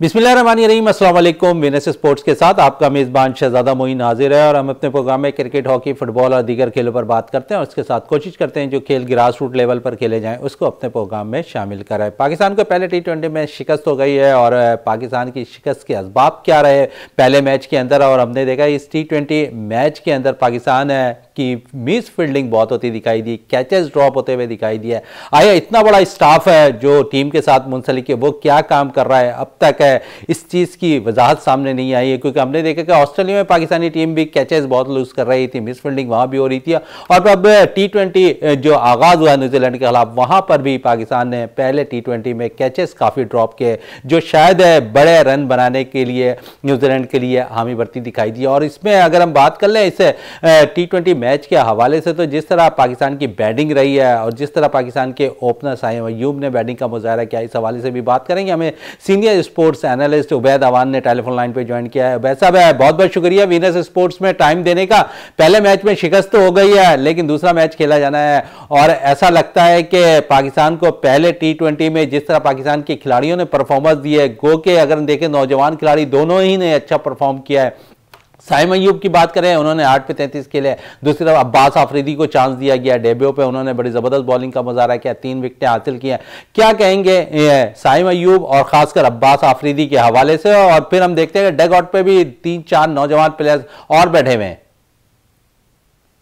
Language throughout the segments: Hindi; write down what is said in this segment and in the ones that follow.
बिस्मिल्लाहिर्रहमानिर्रहीम, अस्सलाम वालेकुम। विनस स्पोर्ट्स के साथ आपका मेज़बान शहजादा मोइन हाजिर है और हम अपने प्रोग्राम में क्रिकेट, हॉकी, फुटबॉल और दीगर खेलों पर बात करते हैं और उसके साथ कोशिश करते हैं जो खेल ग्रास रूट लेवल पर खेले जाएं उसको अपने प्रोग्राम में शामिल कराएं। पाकिस्तान को पहले T20 में शिकस्त हो गई है और पाकिस्तान की शिकस्त के असबाब क्या रहे पहले मैच के अंदर, और हमने देखा इस T20 मैच के अंदर पाकिस्तान की मिस फील्डिंग बहुत होती दिखाई दी, कैचेस ड्रॉप होते हुए दिखाई दिया। आया इतना बड़ा स्टाफ है जो टीम के साथ मुंसलिक है, वो क्या काम कर रहा है अब तक है इस चीज़ की वजाहत सामने नहीं आई है, क्योंकि हमने देखा कि ऑस्ट्रेलिया में पाकिस्तानी टीम भी कैचेस बहुत लूज कर रही थी, मिस फील्डिंग वहाँ भी हो रही थी। और अब T20 जो आगाज़ हुआ न्यूजीलैंड के खिलाफ, वहाँ पर भी पाकिस्तान ने पहले T20 में कैचेस काफ़ी ड्रॉप किए जो शायद बड़े रन बनाने के लिए न्यूजीलैंड के लिए हामी भरती दिखाई दी। और इसमें अगर हम बात कर लें इस T20 मैच के हवाले से, तो जिस तरह पाकिस्तान की बैटिंग रही है और जिस तरह पाकिस्तान के ओपनर साइम अय्यूब ने बैटिंग का मुजाहरा किया, इस हवाले से भी बात करेंगे। हमें senior sports analyst Ubaid Awan ने टेलीफोन लाइन पे ज्वाइन किया है। उबैद साहब, बहुत बहुत शुक्रिया वीनस स्पोर्ट्स में टाइम देने का। पहले मैच में शिकस्त तो हो गई है लेकिन दूसरा मैच खेला जाना है और ऐसा लगता है कि पाकिस्तान को पहले T20 में जिस तरह पाकिस्तान के खिलाड़ियों ने परफॉर्मेंस दी है, गो के अगर देखें नौजवान खिलाड़ी दोनों ही ने अच्छा परफॉर्म किया है। साइम अय्यूब की बात करें, उन्होंने 8 पे 33 खेले। दूसरी तरफ अब्बास आफरीदी को चांस दिया गया, डेब्यू पे उन्होंने बड़ी ज़बरदस्त बॉलिंग का मुजाहरा किया, 3 विकेटें हासिल की हैं। क्या कहेंगे साइम अय्यूब और ख़ासकर अब्बास आफरीदी के हवाले से? और फिर हम देखते हैं कि डग आउट पे भी 3-4 नौजवान प्लेयर्स और बैठे हुए हैं।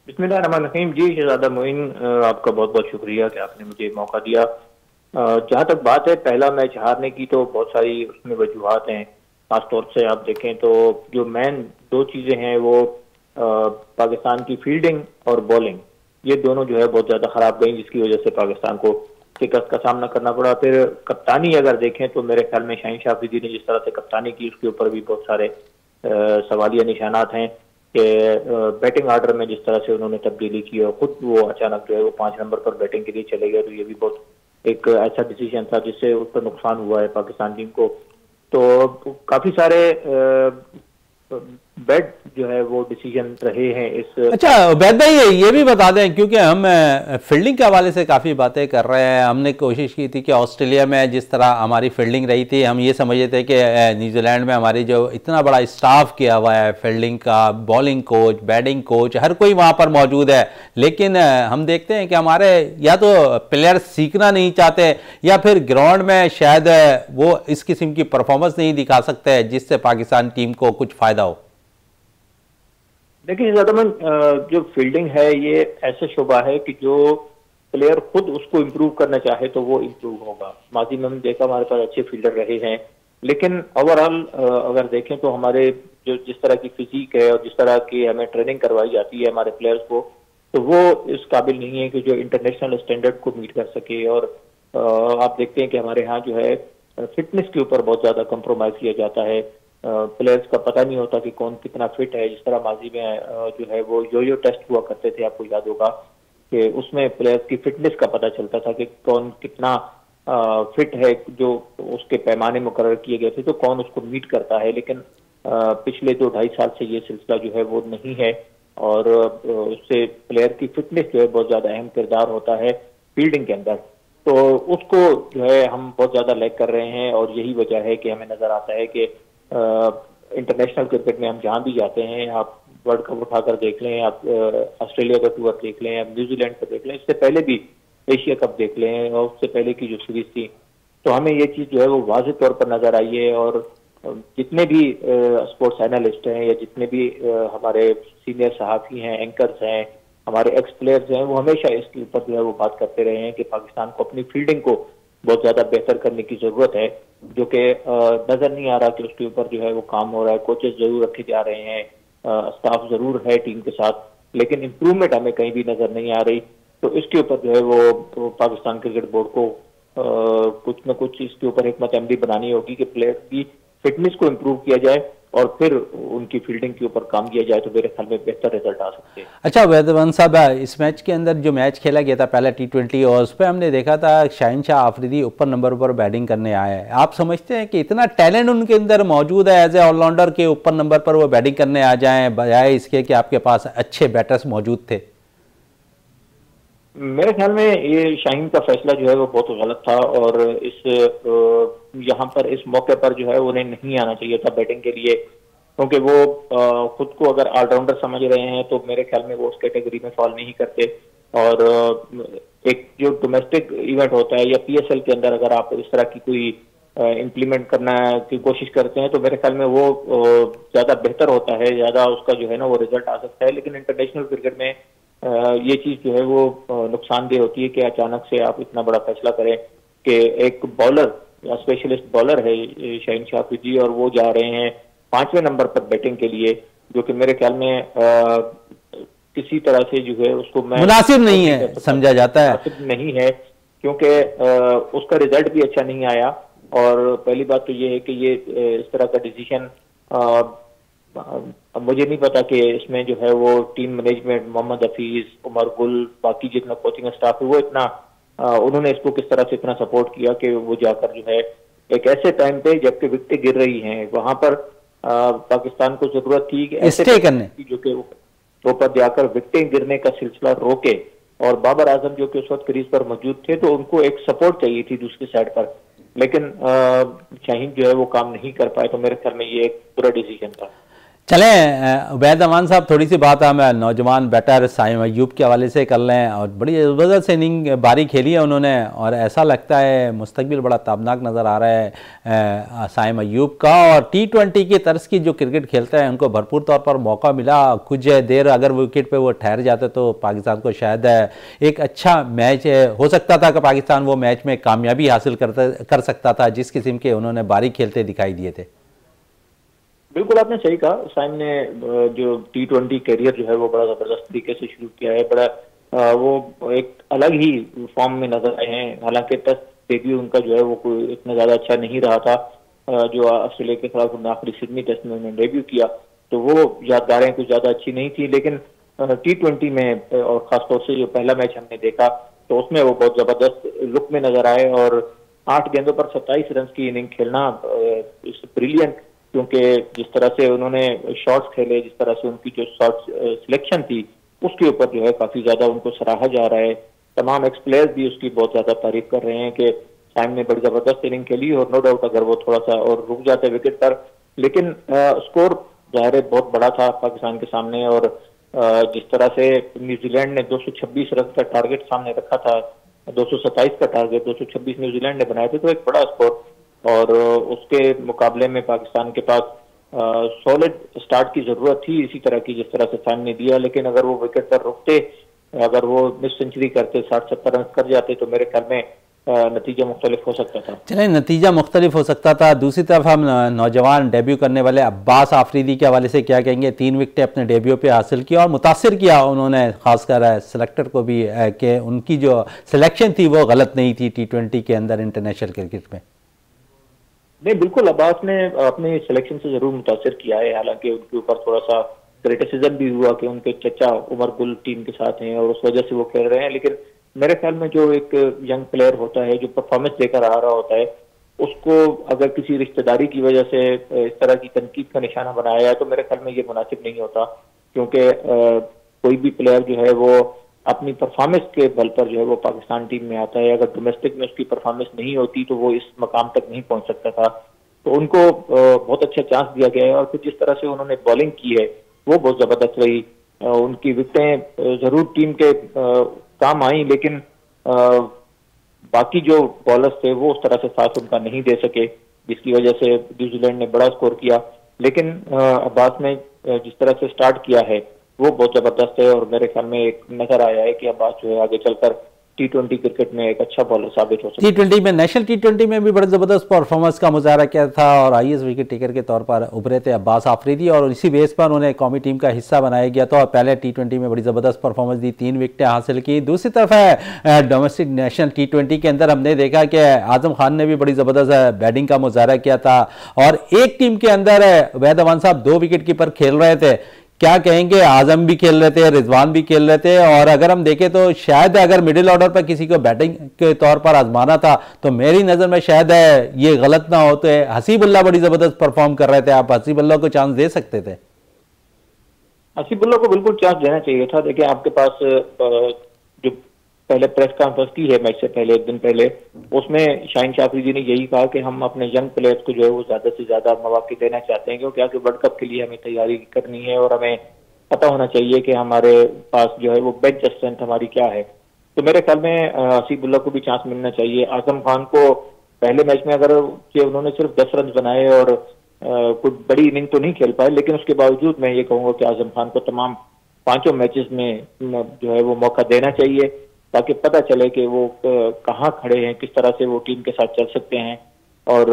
बिस्मिल्लाहिर्रहमानिर्रहीम। जी शहजादा मोइन, आपका बहुत बहुत शुक्रिया कि आपने मुझे मौका दिया। जहाँ तक बात है पहला मैच हारने की, तो बहुत सारी उसमें वजूहात हैं। खासतौर से आप देखें तो जो मेन 2 चीज़ें हैं वो पाकिस्तान की फील्डिंग और बॉलिंग, ये दोनों जो है बहुत ज़्यादा ख़राब गई, जिसकी वजह से पाकिस्तान को शिकस्त का सामना करना पड़ा। फिर कप्तानी अगर देखें तो मेरे ख्याल में शाहीन शाह अफरीदी ने जिस तरह से कप्तानी की उसके ऊपर भी बहुत सारे सवालिया निशानात हैं कि बैटिंग आर्डर में जिस तरह से उन्होंने तब्दीली की और ख़ुद वो अचानक जो है वो 5 नंबर पर बैटिंग के लिए चले गए, तो ये भी बहुत एक ऐसा डिसीजन था जिससे उस पर नुकसान हुआ है पाकिस्तान टीम को। तो काफी सारे बैड जो है वो डिसीजन रहे हैं इस। अच्छा उबैद भाई, ये भी बता दें क्योंकि हम फील्डिंग के हवाले से काफ़ी बातें कर रहे हैं। हमने कोशिश की थी कि ऑस्ट्रेलिया में जिस तरह हमारी फील्डिंग रही थी, हम ये समझते थे कि न्यूजीलैंड में हमारी जो इतना बड़ा स्टाफ किया हुआ है फील्डिंग का, बॉलिंग कोच, बैटिंग कोच, हर कोई वहाँ पर मौजूद है, लेकिन हम देखते हैं कि हमारे या तो प्लेयर सीखना नहीं चाहते या फिर ग्राउंड में शायद वो इस किस्म की परफॉर्मेंस नहीं दिखा सकते जिससे पाकिस्तान टीम को कुछ फ़ायदा हो। देखिए ज़्यादातर जो फील्डिंग है ये ऐसा शोबा है कि जो प्लेयर खुद उसको इम्प्रूव करना चाहे तो वो इम्प्रूव होगा। माजी में हम देखा हमारे पास अच्छे फील्डर रहे हैं, लेकिन ओवरऑल अगर देखें तो हमारे जो जिस तरह की फिजिक है और जिस तरह की हमें ट्रेनिंग करवाई जाती है हमारे प्लेयर्स को, तो वो इस काबिल नहीं है कि जो इंटरनेशनल स्टैंडर्ड को मीट कर सके। और आप देखते हैं कि हमारे यहाँ जो है फिटनेस के ऊपर बहुत ज़्यादा कंप्रोमाइज़ किया जाता है। प्लेयर्स का पता नहीं होता कि कौन कितना फिट है। जिस तरह माजी में जो है वो यो टेस्ट हुआ करते थे, आपको याद होगा कि उसमें प्लेयर्स की फिटनेस का पता चलता था कि कौन कितना फिट है, जो उसके पैमाने मुकर्रर किए गए थे तो कौन उसको मीट करता है। लेकिन पिछले 2-2.5 साल से ये सिलसिला जो है वो नहीं है और उससे प्लेयर की फिटनेस जो है बहुत ज़्यादा अहम किरदार होता है फील्डिंग के अंदर, तो उसको जो है हम बहुत ज़्यादा लैग कर रहे हैं। और यही वजह है कि हमें नज़र आता है कि इंटरनेशनल क्रिकेट में हम जहाँ भी जाते हैं, आप वर्ल्ड कप उठाकर देख लें, आप ऑस्ट्रेलिया का टूर देख लें, आप न्यूजीलैंड का देख लें, इससे पहले भी एशिया कप देख लें और उससे पहले की जो सीरीज थी, तो हमें ये चीज़ जो है वो वाज़ेह तौर पर नज़र आई है। और जितने भी स्पोर्ट्स एनालिस्ट हैं या जितने भी हमारे सीनियर सहाफ़ी हैं, एंकर्स हैं, हमारे एक्स प्लेयर्स हैं, वो हमेशा इसके ऊपर जो है वो बात करते रहे हैं कि पाकिस्तान को अपनी फील्डिंग को बहुत ज़्यादा बेहतर करने की ज़रूरत है, जो कि नज़र नहीं आ रहा कि उसके ऊपर जो है वो काम हो रहा है। कोचेस जरूर रखे जा रहे हैं, स्टाफ जरूर है टीम के साथ, लेकिन इम्प्रूवमेंट हमें कहीं भी नज़र नहीं आ रही। तो इसके ऊपर जो है वो पाकिस्तान क्रिकेट बोर्ड को कुछ न कुछ इसके ऊपर हिकमत अमली बनानी होगी कि प्लेयर की फिटनेस को इम्प्रूव किया जाए और फिर उनकी फील्डिंग के ऊपर काम किया जाए, तो मेरे ख्याल में बेहतर रिजल्ट आ सकते हैं। अच्छा उबैद अवान साहब, इस मैच के अंदर जो मैच खेला गया था पहला T20 और उस पर हमने देखा था शाहीन शाह अफरीदी ऊपर नंबर पर बैटिंग करने आया है। आप समझते हैं कि इतना टैलेंट उनके अंदर मौजूद है एज ए ऑलराउंडर के ऊपर नंबर पर वो बैटिंग करने आ जाएं, बजाय इसके कि आपके पास अच्छे बैटर्स मौजूद थे? मेरे ख्याल में ये शाहीन का फैसला जो है वो बहुत गलत था, और इस यहाँ पर इस मौके पर जो है उन्हें नहीं आना चाहिए था बैटिंग के लिए, क्योंकि वो खुद को अगर ऑलराउंडर समझ रहे हैं तो मेरे ख्याल में वो उस कैटेगरी में फॉल नहीं करते। और एक जो डोमेस्टिक इवेंट होता है या पीएसएल के अंदर अगर आप इस तरह की कोई इम्प्लीमेंट करना की कोशिश करते हैं तो मेरे ख्याल में वो ज्यादा बेहतर होता है, ज्यादा उसका जो है ना वो रिजल्ट आ सकता है। लेकिन इंटरनेशनल क्रिकेट में ये चीज जो है वो नुकसानदेह होती है कि अचानक से आप इतना बड़ा फैसला करें कि एक बॉलर या स्पेशलिस्ट बॉलर है शाहीन शाह अफरीदी, और वो जा रहे हैं 5वें नंबर पर बैटिंग के लिए, जो कि मेरे ख्याल में किसी तरह से जो है उसको मैं मुनासिब नहीं है समझा जाता है, मुनासिब नहीं है, क्योंकि उसका रिजल्ट भी अच्छा नहीं आया। और पहली बात तो ये है कि ये इस तरह का डिसीजन मुझे नहीं पता कि इसमें जो है वो टीम मैनेजमेंट, मोहम्मद हफीज, उमर गुल, बाकी जितना कोचिंग स्टाफ है वो इतना उन्होंने इसको किस तरह से इतना सपोर्ट किया कि वो जाकर जो है एक ऐसे टाइम पे जबकि विकेटें गिर रही हैं वहां पर पाकिस्तान को जरूरत थी कि ऐसे स्टे करने जो कि वो पर जाकर विकेटें गिरने का सिलसिला रोके, और बाबर आजम जो कि उस वक्त क्रीज पर मौजूद थे तो उनको एक सपोर्ट चाहिए थी दूसरी साइड पर, लेकिन शाहीन जो है वो काम नहीं कर पाए। तो मेरे ख्याल में ये एक बुरा डिसीजन था। चलें उबैद अमान साहब, थोड़ी सी बात हम नौजवान बैटर साइम अय्यूब के हवाले से कर लें। और बड़ी ज़बरदस्त इनिंग बारी खेली है उन्होंने, और ऐसा लगता है मुस्तकबिल बड़ा ताबनाक नज़र आ रहा है साइम अय्यूब का। और T20 की तर्ज की जो क्रिकेट खेलता है उनको भरपूर तौर पर मौका मिला। कुछ देर अगर विकेट पे वो ठहर जाते तो पाकिस्तान को शायद एक अच्छा मैच हो सकता था कि पाकिस्तान वो मैच में कामयाबी हासिल कर सकता था, जिस किस्म के उन्होंने बारी खेलते दिखाई दिए थे। बिल्कुल आपने सही कहा, साइम ने जो T20 कैरियर जो है वो बड़ा जबरदस्त तरीके से शुरू किया है, बड़ा वो एक अलग ही फॉर्म में नजर आए हैं। हालांकि टेस्ट डेब्यू उनका जो है वो कोई इतना ज्यादा अच्छा नहीं रहा था, जो ऑस्ट्रेलिया के खिलाफ उन्होंने आखिरी सिडनी टेस्ट में उन्होंने डेब्यू किया तो वो यादगारें कुछ ज्यादा अच्छी नहीं थी। लेकिन T20 में और खासतौर से जो पहला मैच हमने देखा तो उसमें वो बहुत जबरदस्त लुक में नजर आए, और 8 गेंदों पर 27 रन की इनिंग खेलना ब्रिलियंट, क्योंकि जिस तरह से उन्होंने शॉट्स खेले, जिस तरह से उनकी जो शॉट सिलेक्शन थी उसके ऊपर जो है काफी ज्यादा उनको सराहा जा रहा है। तमाम एक्स प्लेयर्स भी उसकी बहुत ज्यादा तारीफ कर रहे हैं कि साइम ने बड़ी जबरदस्त इनिंग खेली, और नो डाउट अगर वो थोड़ा सा और रुक जाते विकेट पर, लेकिन स्कोर जाहिर है बहुत बड़ा था पाकिस्तान के सामने। और जिस तरह से न्यूजीलैंड ने 226 रन का टारगेट सामने रखा था, 227 का टारगेट 226 न्यूजीलैंड ने बनाए थे, तो एक बड़ा स्कोर। और उसके मुकाबले में पाकिस्तान के पास सॉलिड स्टार्ट की जरूरत थी इसी तरह की जिस तरह से साइम ने दिया। लेकिन अगर वो विकेट पर रुकते, अगर वो मिस सेंचुरी करते, 60-70 रन कर जाते तो मेरे ख्याल में नतीजा मुख्तलिफ हो सकता था। चलें, नतीजा मुख्तलिफ हो सकता था। दूसरी तरफ हम नौजवान डेब्यू करने वाले अब्बास आफरीदी के हवाले से क्या कहेंगे? 3 विकेटें अपने डेब्यू पे हासिल किया और मुतासिर किया उन्होंने खासकर सेलेक्टर को भी कि उनकी जो सिलेक्शन थी वो गलत नहीं थी T20 के अंदर इंटरनेशनल क्रिकेट में। नहीं, बिल्कुल अब्बास ने अपने सिलेक्शन से जरूर मुतासिर किया है। हालांकि उनके ऊपर थोड़ा सा क्रिटिसिज्म भी हुआ कि उनके चचा उमर गुल टीम के साथ हैं और उस वजह से वो खेल रहे हैं, लेकिन मेरे ख्याल में जो एक यंग प्लेयर होता है जो परफॉर्मेंस देकर आ रहा होता है, उसको अगर किसी रिश्तेदारी की वजह से इस तरह की तनकीद का निशाना बनाया है तो मेरे ख्याल में ये मुनासिब नहीं होता। क्योंकि कोई भी प्लेयर जो है वो अपनी परफॉर्मेंस के बल पर जो है वो पाकिस्तान टीम में आता है। अगर डोमेस्टिक में उसकी परफॉर्मेंस नहीं होती तो वो इस मकाम तक नहीं पहुंच सकता था। तो उनको बहुत अच्छा चांस दिया गया है और फिर जिस तरह से उन्होंने बॉलिंग की है वो बहुत जबरदस्त रही। उनकी विकेटें जरूर टीम के काम आई, लेकिन बाकी जो बॉलर्स थे वो उस तरह से साथ उनका नहीं दे सके, जिसकी वजह से न्यूजीलैंड ने बड़ा स्कोर किया। लेकिन अब्बास ने जिस तरह से स्टार्ट किया है वो बहुत जबरदस्त है और मेरे ख्याल में एक नजर आया है कि अब्बास जो है आगे चलकर T20 क्रिकेट में एक अच्छा बॉलर साबित हो सकता है। T20 में, नेशनल T20 में भी बड़ा जबरदस्त परफॉर्मेंस का मुजाहरा किया था और आईएएस विकेट टेकर के तौर पर उभरे थे अब्बास आफरीदी और इसी बेस पर उन्हें कौमी टीम का हिस्सा बनाया गया था और पहले T20 में बड़ी जबरदस्त परफॉर्मेंस दी, 3 विकेटें हासिल की। दूसरी तरफ है डोमेस्टिक नेशनल T20 के अंदर हमने देखा कि आजम खान ने भी बड़ी जबरदस्त बैटिंग का मुजाहरा किया था और एक टीम के अंदर उबैद अमान साहब 2 विकेट कीपर खेल रहे थे। क्या कहेंगे, आजम भी खेल रहे थे, रिजवान भी खेल रहे थे और अगर हम देखें तो शायद अगर मिडिल ऑर्डर पर किसी को बैटिंग के तौर पर आजमाना था तो मेरी नज़र में शायद ये गलत ना हो। तो हसीबुल्लाह बड़ी ज़बरदस्त परफॉर्म कर रहे थे, आप हसीबुल्लाह को चांस दे सकते थे? हसीबुल्लाह को बिल्कुल चांस देना चाहिए था। देखिए आपके पास जो पहले प्रेस कॉन्फ्रेंस की है मैच से पहले, एक दिन पहले, उसमें शाहीन शाफरी जी ने यही कहा कि हम अपने यंग प्लेयर्स को जो है वो ज्यादा से ज्यादा मौके देना चाहते हैं, क्योंकि आगे वर्ल्ड कप के लिए हमें तैयारी करनी है और हमें पता होना चाहिए कि हमारे पास जो है वो बेंच स्ट्रेंथ हमारी क्या है। तो मेरे ख्याल में हसीबुल्ला को भी चांस मिलना चाहिए। आजम खान को पहले मैच में अगर कि उन्होंने सिर्फ 10 रन बनाए और कोई बड़ी इनिंग तो नहीं खेल पाए, लेकिन उसके बावजूद मैं ये कहूंगा कि आजम खान को तमाम 5 मैचेस में जो है वो मौका देना चाहिए, ताकि पता चले कि वो कहाँ खड़े हैं, किस तरह से वो टीम के साथ चल सकते हैं। और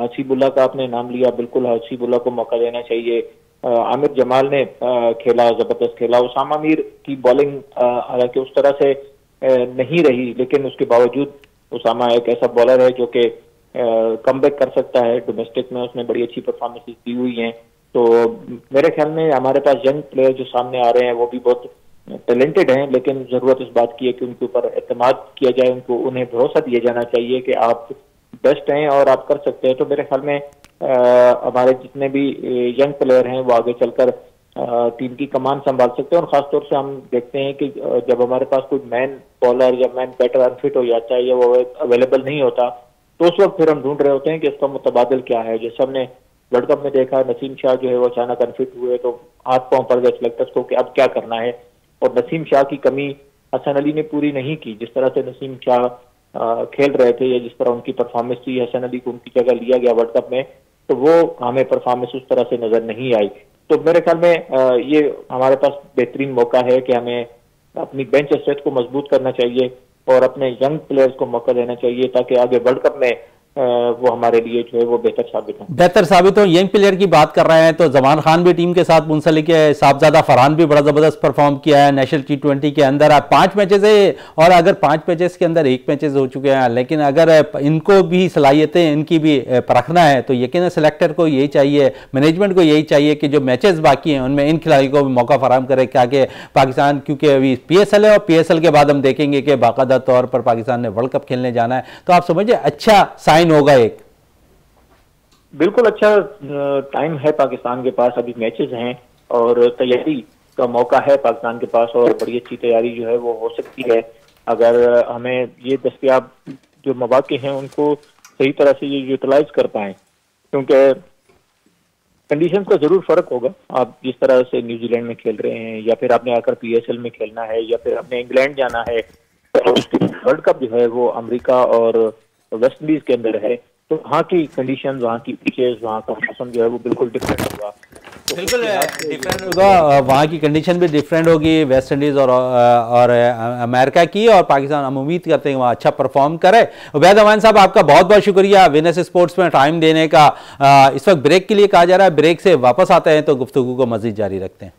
हसीबुल्ला का आपने नाम लिया, बिल्कुल हसीबुल्ला को मौका देना चाहिए। आमिर जमाल ने खेला, जबरदस्त खेला। उसामा मीर की बॉलिंग हालांकि उस तरह से नहीं रही, लेकिन उसके बावजूद उसामा एक ऐसा बॉलर है जो कि कमबैक कर सकता है। डोमेस्टिक में उसने बड़ी अच्छी परफॉर्मेंसेस दी हुई हैं। तो मेरे ख्याल में हमारे पास यंग प्लेयर जो सामने आ रहे हैं वो भी बहुत टैलेंटेड हैं, लेकिन जरूरत इस बात की है कि उनके ऊपर एतमाद किया जाए, उन्हें भरोसा दिया जाना चाहिए कि आप बेस्ट हैं और आप कर सकते हैं। तो मेरे ख्याल में हमारे जितने भी यंग प्लेयर हैं वो आगे चलकर टीम की कमान संभाल सकते हैं। और खासतौर से हम देखते हैं कि जब हमारे पास कोई मैन बॉलर या मैन बैटर अनफिट हो जाता है या वो अवेलेबल नहीं होता, तो उस वक्त फिर हम ढूंढ रहे होते हैं कि इसका मुतबादिल क्या है। जैसे हमने वर्ल्ड कप में देखा, नसीम शाह जो है वो अचानक अनफिट हुए तो हाथ पांव पड़ गए सिलेक्टर्स को कि अब क्या करना है। और नसीम शाह की कमी हसन अली ने पूरी नहीं की। जिस तरह से नसीम शाह खेल रहे थे या जिस तरह उनकी परफॉर्मेंस थी, हसन अली को उनकी जगह लिया गया वर्ल्ड कप में, तो वो हमें परफॉर्मेंस उस तरह से नजर नहीं आई। तो मेरे ख्याल में ये हमारे पास बेहतरीन मौका है कि हमें अपनी बेंच स्ट्रेंथ को मजबूत करना चाहिए और अपने यंग प्लेयर्स को मौका देना चाहिए, ताकि आगे वर्ल्ड कप में वो हमारे लिए जो है वो बेहतर साबित हो। यंग प्लेयर की बात कर रहे हैं तो जमान खान भी टीम के साथ मुंसलिक है, साहबजादा फरहान भी बड़ा जबरदस्त परफॉर्म किया है नेशनल T20 के अंदर। 5 मैचेस है और अगर 5 मैचेस के अंदर 1 मैचेस हो चुके हैं, लेकिन अगर इनको भी सलाहियतें इनकी भी परखना है तो यकीन सेलेक्टर को यही चाहिए, मैनेजमेंट को यही चाहिए कि जो मैचेस बाकी हैं उनमें इन खिलाड़ियों को भी मौका फराहम करे, क्या कि पाकिस्तान, क्योंकि अभी PSL है और PSL के बाद हम देखेंगे कि बाकायदा तौर पर पाकिस्तान ने वर्ल्ड कप खेलने जाना है। तो आप समझिए अच्छा साइन होगा एक। बिल्कुल अच्छा टाइम है पाकिस्तान के पास, अभी मैचेस हैं और तैयारी का मौका है पाकिस्तान के पास, और बड़ी अच्छी तैयारी जो है वो हो सकती है अगर हमें ये दस्तयाब जो मौके हैं उनको सही तरह से ये यूटिलाइज कर पाएं। क्योंकि कंडीशंस का जरूर फर्क होगा। आप जिस तरह से न्यूजीलैंड में खेल रहे हैं या फिर आपने आकर PSL में खेलना है या फिर आपने इंग्लैंड जाना है, तो वर्ल्ड कप जो है वो अमेरिका और वेस्ट इंडीज के अंदर है, तो वहाँ की कंडीशंस, वहाँ की पिचेस, वहाँ का मौसम जो है वो बिल्कुल डिफरेंट होगा। तो बिल्कुल डिफरेंट होगा, वहाँ की कंडीशन भी डिफरेंट होगी वेस्ट इंडीज़ और अमेरिका की, और पाकिस्तान हम उम्मीद करते हैं वहाँ अच्छा परफॉर्म करे। उबैद अमान साहब, आपका बहुत बहुत शुक्रिया विनस स्पोर्ट्स में टाइम देने का। इस वक्त ब्रेक के लिए कहा जा रहा है, ब्रेक से वापस आते हैं तो गुफ्तगू को मज़ीद जारी रखते हैं।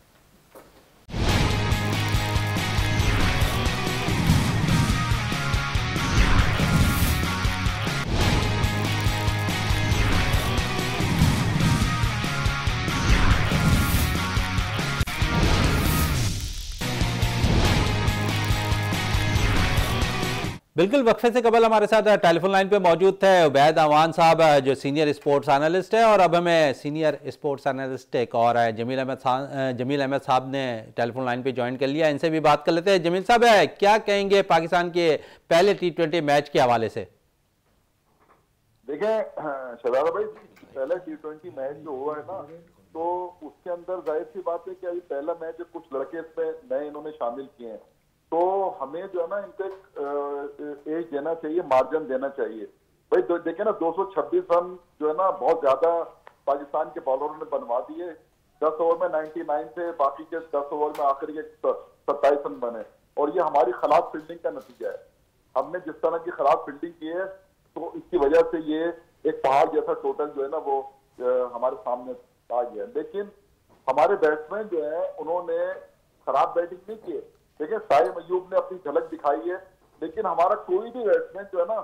बिल्कुल, वक्फे से कबल हमारे साथ टेलीफोन लाइन पे मौजूद थे उबैद अमान साहब, जो सीनियर स्पोर्ट्स एनालिस्ट है, और अब हमें सीनियर स्पोर्ट्स एनालिस्ट एक और है जमील अहमद साहब ने टेलीफोन लाइन पे ज्वाइन कर लिया। इनसे भी बात कर लेते हैं। जमील साहब, क्या कहेंगे पाकिस्तान के पहले T20 मैच के हवाले से? देखें शहजादा भाई, पहले T20 मैच जो हुआ है ना, तो उसके अंदर जाहिर सी बात है कि अभी पहला मैच कुछ लड़के इसमें नए इन्होंने शामिल किए हैं, तो हमें जो है ना इनको एक एज देना चाहिए, मार्जिन देना चाहिए। भाई देखिए ना, 226 रन जो है ना बहुत ज्यादा पाकिस्तान के बॉलरों ने बनवा दिए। 10 ओवर में 99 थे, बाकी के 10 ओवर में आखिर के 27 रन बने, और ये हमारी खराब फील्डिंग का नतीजा है। हमने जिस तरह की खराब फील्डिंग की है, तो इसकी वजह से ये एक पहाड़ जैसा टोटल जो है ना वो हमारे सामने आ गया। लेकिन हमारे बैट्समैन जो है उन्होंने खराब बैटिंग नहीं की। देखिए साहिल अयूब ने अपनी झलक दिखाई है, लेकिन हमारा कोई भी बैट्समैन जो है ना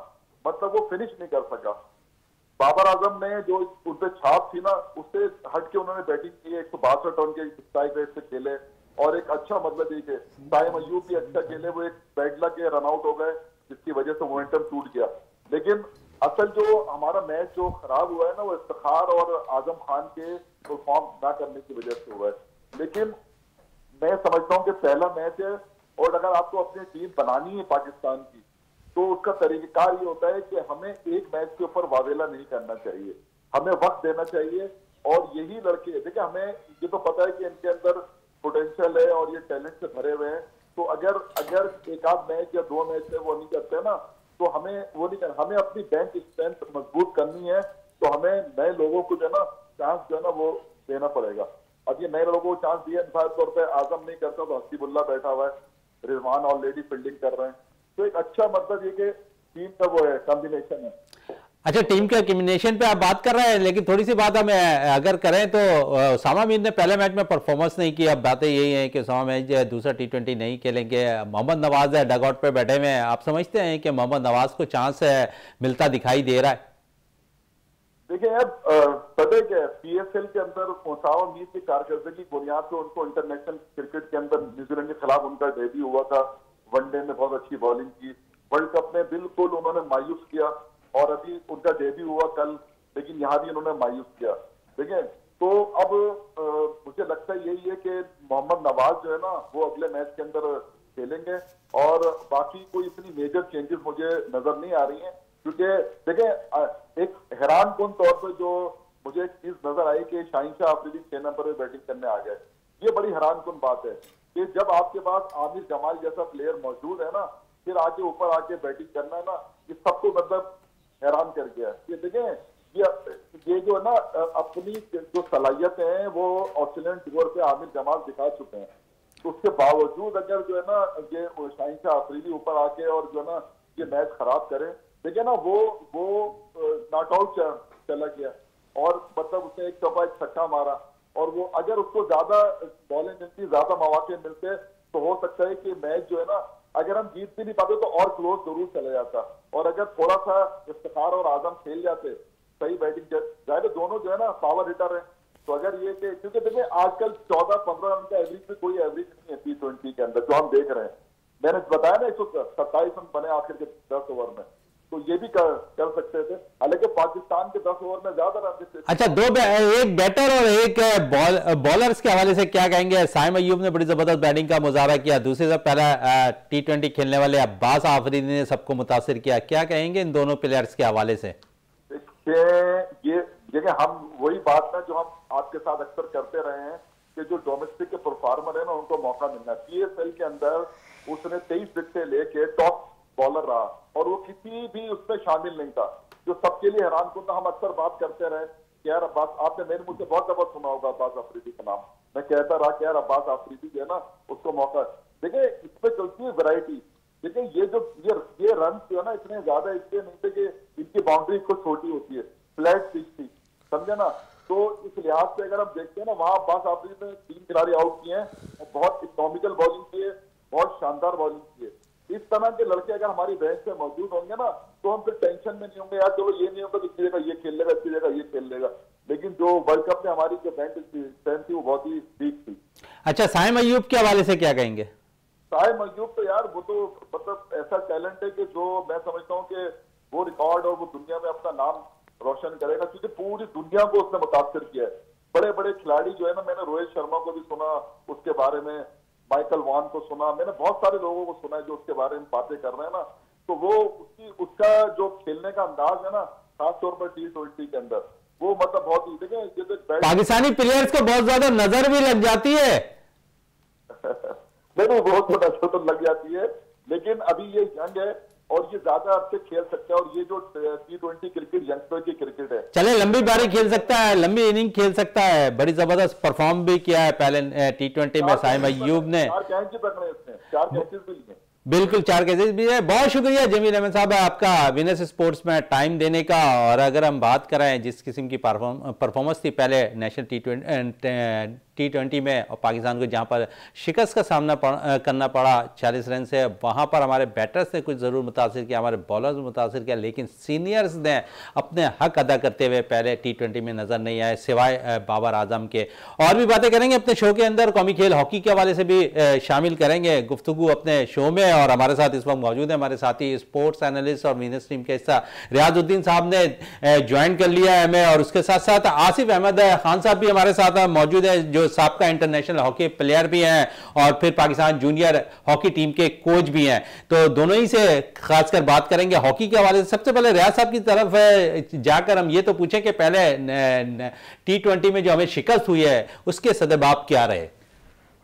मतलब वो फिनिश नहीं कर सका। बाबर आजम ने जो उन पे छाप थी ना, उससे हट के उन्होंने बैटिंग की, 162 रन के स्ट्राइक रेट से खेले, और एक अच्छा मतलब देखिए साहिल अयूब भी अच्छा खेले, वो एक बैड लक के रन आउट हो गए जिसकी वजह से मोमेंटम टूट गया। लेकिन असल जो हमारा मैच जो खराब हुआ है ना, वो इफ्तिखार और आजम खान के परफॉर्म ना करने की वजह से हुआ है। लेकिन मैं समझता हूँ कि पहला मैच है, और अगर आपको अपनी टीम बनानी है पाकिस्तान की, तो उसका तरीकेकार ये होता है कि हमें एक मैच के ऊपर वावेला नहीं करना चाहिए, हमें वक्त देना चाहिए। और यही लड़के देखिए, हमें ये तो पता है कि इनके अंदर पोटेंशियल है और ये टैलेंट से भरे हुए हैं, तो अगर एक आध मैच या 2 मैच में वो नहीं करते ना, तो हमें वो नहीं करना, हमें अपनी बेंच स्ट्रेंथ मजबूत करनी है। तो हमें नए लोगों को जो है ना चांस जो है ना वो देना पड़ेगा। अब ये नए लोगों को चांस दिया, मिसाल तौर पर आजम नहीं करता तो हसीबुल्ला बैठा हुआ है, रिजवान ऑलरेडी फील्डिंग कर रहे हैं, तो एक अच्छा मतलब ये कि टीम का वो है कॉम्बिनेशन है। अच्छा, टीम के कॉम्बिनेशन पे आप बात कर रहे हैं, लेकिन थोड़ी सी बात हम अगर करें तो उसामा मीर ने पहले मैच में परफॉर्मेंस नहीं की। अब बातें यही हैं कि उसामा मैच दूसरा T20 नहीं खेलेंगे। मोहम्मद नवाज है डगआउट पे बैठे हुए हैं, आप समझते हैं कि मोहम्मद नवाज को चांस मिलता दिखाई दे रहा है? देखिए अब पता है क्या, PSL के अंदर उसामा मीर की कारकर्दगी की बुनियाद पे उनको इंटरनेशनल क्रिकेट के अंदर न्यूजीलैंड के खिलाफ उनका डेब्यू हुआ था, वनडे में बहुत अच्छी बॉलिंग की, वर्ल्ड कप में बिल्कुल उन्होंने मायूस किया, और अभी उनका डेब्यू हुआ कल, लेकिन यहाँ भी उन्होंने मायूस किया। देखिए तो अब मुझे लगता है यही है कि मोहम्मद नवाज जो है ना वो अगले मैच के अंदर खेलेंगे, और बाकी कोई इतनी मेजर चेंजेस मुझे नजर नहीं आ रही हैं। क्योंकि देखिए एक हैरान कौन तौर पर जो मुझे एक चीज नजर आई कि शाहीन शाह अफरीदी 6 नंबर पे बैटिंग करने आ गए। ये बड़ी हैरान कौन बात है कि जब आपके पास आमिर जमाल जैसा प्लेयर मौजूद है ना, फिर आके ऊपर आके बैटिंग करना है ना, ये सबको मतलब हैरान कर गया। ये देखें ये जो है ना अपनी जो सलाहियत है वो ऑस्ट्रेलियन टूर पे आमिर जमाल दिखा चुके हैं, तो उसके बावजूद अगर जो है ना ये शाहीन शाह अफरीदी ऊपर आके और जो है ना ये मैच खराब करे, देखिए ना वो नॉट आउट चला गया, और मतलब उसने एक चौका एक छक्का मारा, और वो अगर उसको ज्यादा बॉलें मिलती, ज्यादा मौके मिलते, तो हो सकता है कि मैच जो है ना अगर हम जीत भी नहीं पाते तो और क्लोज जरूर चले जाता। और अगर थोड़ा सा इफ्तिखार और आजम खेल जाते सही बैटिंग, जाए दोनों जो है ना पावर हिटर है, तो अगर ये कि क्योंकि देखिए आजकल 14-15 रन का एवरेज में कोई एवरेज नहीं है T20 के अंदर जो हम देख रहे हैं। मैंने बताया ना 127 रन बने आखिर के 10 ओवर में, तो ये भी कर सकते थे, हालांकि पाकिस्तान के 10 ओवर में ज्यादा रन थे। अच्छा, एक बैटर और एक बॉलर्स के हवाले से क्या कहेंगे? साइम अय्यूब ने बड़ी जबरदस्त बैटिंग का मुजाहरा किया, दूसरे से पहला T20 खेलने वाले अब्बास आफरीदी ने सबको मुतासिर किया, क्या कहेंगे इन दोनों प्लेयर्स के हवाले से? ये जगह हम वही बात है जो हम आपके साथ अक्सर करते रहे हैं कि जो डोमेस्टिक के परफॉर्मर है ना उनको मौका मिलना। PSL के अंदर उसने 23 विकेटें लेके टॉप बॉलर रहा, और वो किसी भी उसमें शामिल नहीं था, जो सबके लिए हैरान कन था। हम अक्सर बात करते रहे कि यार अब्बास, आपने मेरे मुझसे बहुत दफा सुना होगा अब्बास आफरीदी का नाम, मैं कहता रहा कि यार अब्बास आफरीदी जो है ना उसको मौका। देखिए इसमें चलती है वैरायटी। देखिए ये रन जो है ना इतने ज्यादा इसलिए नहीं थे कि इनकी बाउंड्री कुछ छोटी होती है, फ्लैट पिच थी, समझे ना। तो इस लिहाज से अगर हम देखते हैं ना, वहां अब्बास आफरीदी ने 3 खिलाड़ी आउट किए हैं, बहुत इकोनॉमिकल बॉलिंग की है, बहुत शानदार बॉलिंग की है। इस तरह के लड़के अगर हमारी बेंच पे मौजूद होंगे ना, तो हम फिर टेंशन में नहीं होंगे यार चलो ये नहीं होगा तो इसकी जगह ये खेल लेगा, इसकी जगह ये खेल लेगा। लेकिन जो वर्ल्ड कप में हमारी जो बेंच स्ट्रेंथ थी वो बहुत ही वीक थी। अच्छा, साइम अय्यूब के हवाले से क्या कहेंगे? साइम अय्यूब तो यार वो तो मतलब ऐसा टैलेंट है कि जो मैं समझता हूँ कि वो रिकॉर्ड और वो दुनिया में अपना नाम रोशन करेगा, क्योंकि पूरी दुनिया को उसने मुतासिर किया है। बड़े बड़े खिलाड़ी जो है ना, मैंने रोहित शर्मा को भी सुना उसके बारे में, माइकल वॉन को सुना, मैंने बहुत सारे लोगों को सुना है जो उसके बारे में बातें कर रहे हैं ना, तो वो उसका जो खेलने का अंदाज है ना, खासतौर पर T20 के अंदर, वो मतलब बहुत ही देखिए पाकिस्तानी प्लेयर्स को बहुत ज्यादा नजर भी लग जाती है। नहीं वो नजर तो लग जाती है, लेकिन अभी ये यंग है और ये ज्यादा आपसे खेल सकता है, और ये जो T20 क्रिकेट यंगस्टर की क्रिकेट है, चले लंबी पारी खेल सकता है, लंबी इनिंग खेल सकता है, बड़ी जबरदस्त परफॉर्म भी किया है पहले T20 में साइम अय्यूब ने। 4 कैच पकड़े इसने, 4 कैचेस भी लिए, बिल्कुल 4 केसेस भी है। बहुत शुक्रिया जमील अहमद साहब आपका विनर्स स्पोर्ट्स में टाइम देने का। और अगर हम बात करें जिस किस्म की परफॉर्मेंस थी पहले नेशनल T20 में, और पाकिस्तान को जहां पर शिकस्त का सामना करना पड़ा 40 रन से, वहां पर हमारे बैटर्स ने कुछ ज़रूर मुतासिर किया, हमारे बॉलर्स मुतासिर किया, लेकिन सीनियर्स ने अपने हक अदा करते हुए पहले T20 में नज़र नहीं आए सिवाय बाबर आजम के। और भी बातें करेंगे अपने शो के अंदर, कौमी खेल हॉकी के हवाले से भी शामिल करेंगे गुफ्तगू अपने शो में। और हमारे साथ इस वक्त मौजूद है हमारे साथी स्पोर्ट्स एनालिस्ट और वीनस टीम के हिस्सा रियाजुद्दीन साहब ने ज्वाइन कर लिया है हमें, और उसके साथ साथ आसिफ अहमद खान साहब भी हमारे साथ मौजूद है जो साबका इंटरनेशनल हॉकी प्लेयर भी हैं और फिर पाकिस्तान जूनियर हॉकी टीम के कोच भी हैं। तो दोनों ही से खासकर बात करेंगे हॉकी के हवाले से। सबसे पहले रियाज साहब की तरफ जाकर हम ये तो पूछें कि पहले T20 में जो हमें शिकस्त हुई है उसके सदबाब क्या रहे?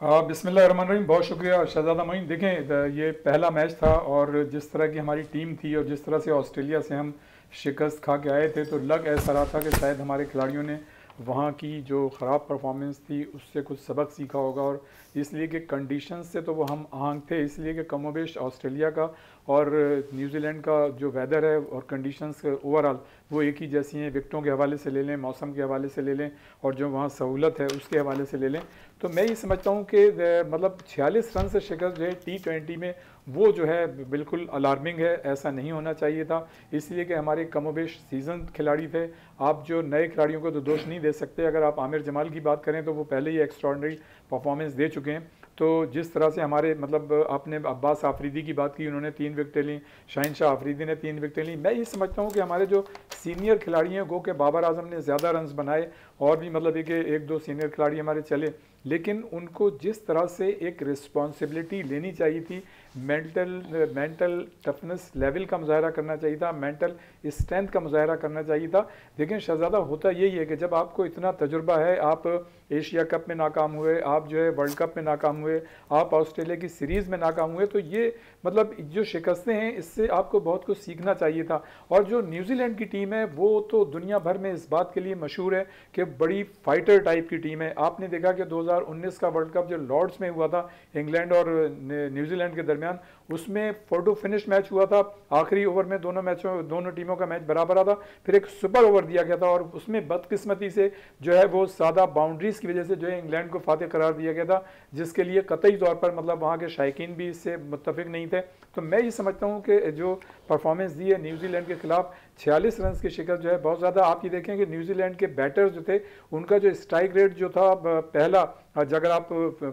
बिस्मिल्लाहिर्रहमानिर्रहीम, बहुत शुक्रिया शहजादा मोइन। देखें, ये पहला मैच था और जिस तरह की हमारी टीम थी और जिस तरह से ऑस्ट्रेलिया से हम शिकस्त खा के आए थे तो लग ऐसा रहा था कि शायद हमारे खिलाड़ियों ने वहाँ की जो ख़राब परफॉर्मेंस थी उससे कुछ सबक सीखा होगा, और इसलिए कि कंडीशंस से तो वो हम आहंग थे, इसलिए कि कमोबेश ऑस्ट्रेलिया का और न्यूजीलैंड का जो वेदर है और कंडीशंस ओवरऑल वो एक ही जैसी हैं। विकेटों के हवाले से ले लें, मौसम के हवाले से ले लें और जो वहाँ सहूलत है उसके हवाले से ले लें, तो मैं ये समझता हूँ कि मतलब 46 रन से शिकस्त जो है T20 में वो जो है बिल्कुल अलार्मिंग है, ऐसा नहीं होना चाहिए था। इसलिए कि हमारे कमोबेश सीजन खिलाड़ी थे। आप जो नए खिलाड़ियों को तो दोष नहीं दे सकते। अगर आप आमिर जमाल की बात करें तो वो पहले ही एक्स्ट्राऑर्डिनरी परफॉर्मेंस दे चुके हैं। तो जिस तरह से हमारे मतलब आपने अब्बास आफरीदी की बात की, उन्होंने 3 विकेटें ली, शाहीन शाह आफरीदी ने 3 विकेटें ली। मैं ये समझता हूँ कि हमारे जो सीनियर खिलाड़ी हैं, गो के बाबर आजम ने ज़्यादा रन्स बनाए और भी मतलब एक दो सीनियर खिलाड़ी हमारे चले, लेकिन उनको जिस तरह से एक रिस्पॉन्सिबिलिटी लेनी चाहिए थी, मेंटल टफनेस लेवल का मुजाहरा करना चाहिए था, मेंटल स्ट्रेंथ का मुजाहरा करना चाहिए था। लेकिन शहजादा होता यही है कि जब आपको इतना तजुर्बा है, आप एशिया कप में नाकाम हुए, आप जो है वर्ल्ड कप में नाकाम हुए, आप ऑस्ट्रेलिया की सीरीज़ में नाकाम हुए, तो ये मतलब जो शिकस्तें हैं इससे आपको बहुत कुछ सीखना चाहिए था। और जो न्यूजीलैंड की टीम है वो तो दुनिया भर में इस बात के लिए मशहूर है कि बड़ी फाइटर टाइप की टीम है। आपने देखा कि 2019 का वर्ल्ड कप जो लॉर्ड्स में हुआ था इंग्लैंड और न्यूजीलैंड के दरमियान, उसमें फोटो फिनिश मैच हुआ था। आखिरी ओवर में दोनों टीमों का मैच बराबर था, फिर एक सुपर ओवर दिया गया था और उसमें बदकिस्मती से जो है वो सादा बाउंड्रीज की वजह से जो है इंग्लैंड को फातेह करार दिया गया था, जिसके लिए कतई तौर पर मतलब वहाँ के शायकीन भी इससे मुत्तफिक नहीं थे। तो मैं ये समझता हूँ कि जो परफॉर्मेंस दी है न्यूजीलैंड के खिलाफ 46 रन की शिकस्त जो है बहुत ज़्यादा। आप ये देखें कि न्यूजीलैंड के बैटर्स जो थे उनका जो स्ट्राइक रेट जो था पहला, अगर आप